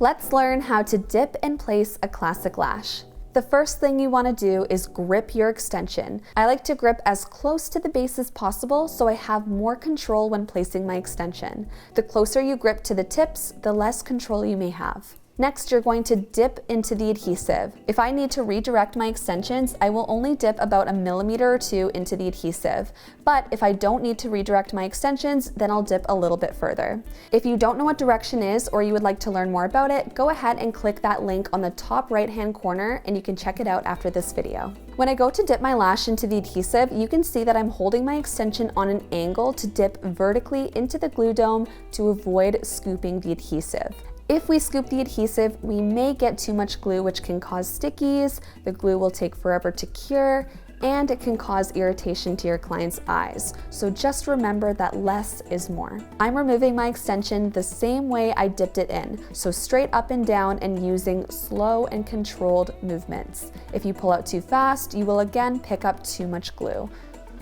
Let's learn how to dip and place a classic lash. The first thing you want to do is grip your extension. I like to grip as close to the base as possible so I have more control when placing my extension. The closer you grip to the tips, the less control you may have. Next, you're going to dip into the adhesive. If I need to redirect my extensions, I will only dip about 1 millimeter or 2 into the adhesive. But if I don't need to redirect my extensions, then I'll dip a little bit further. If you don't know what direction is or you would like to learn more about it, go ahead and click that link on the top right-hand corner and you can check it out after this video. When I go to dip my lash into the adhesive, you can see that I'm holding my extension on an angle to dip vertically into the glue dome to avoid scooping the adhesive. If we scoop the adhesive, we may get too much glue, which can cause stickies, the glue will take forever to cure, and it can cause irritation to your client's eyes. So just remember that less is more. I'm removing my extension the same way I dipped it in, so straight up and down and using slow and controlled movements. If you pull out too fast, you will again pick up too much glue.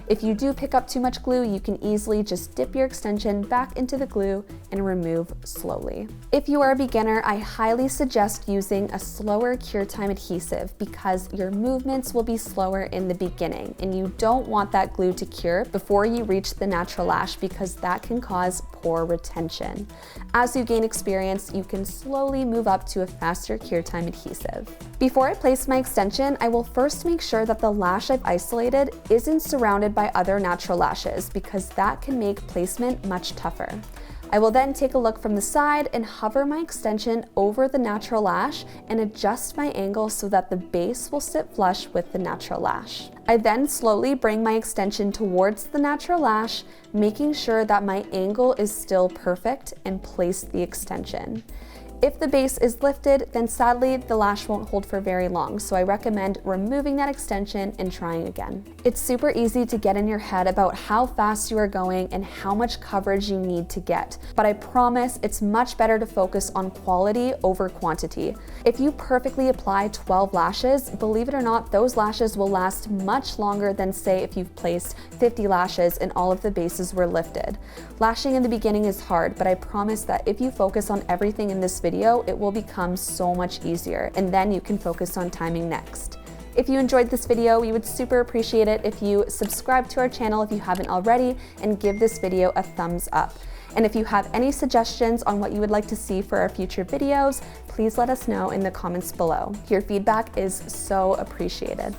If you do pick up too much glue, you can easily just dip your extension back into the glue and remove slowly. If you are a beginner, I highly suggest using a slower cure time adhesive because your movements will be slower in the beginning and you don't want that glue to cure before you reach the natural lash because that can cause poor retention. As you gain experience, you can slowly move up to a faster cure time adhesive. Before I place my extension, I will first make sure that the lash I've isolated isn't surrounded by other natural lashes because that can make placement much tougher. I will then take a look from the side and hover my extension over the natural lash and adjust my angle so that the base will sit flush with the natural lash. I then slowly bring my extension towards the natural lash, making sure that my angle is still perfect and place the extension. If the base is lifted, then sadly the lash won't hold for very long, so I recommend removing that extension and trying again. It's super easy to get in your head about how fast you are going and how much coverage you need to get, but I promise it's much better to focus on quality over quantity. If you perfectly apply 12 lashes, believe it or not, those lashes will last much longer than say if you've placed 50 lashes and all of the bases were lifted. Lashing in the beginning is hard, but I promise that if you focus on everything in this video, it will become so much easier, and then you can focus on timing next. If you enjoyed this video, we would super appreciate it if you subscribe to our channel if you haven't already, and give this video a thumbs up. And if you have any suggestions on what you would like to see for our future videos, please let us know in the comments below. Your feedback is so appreciated.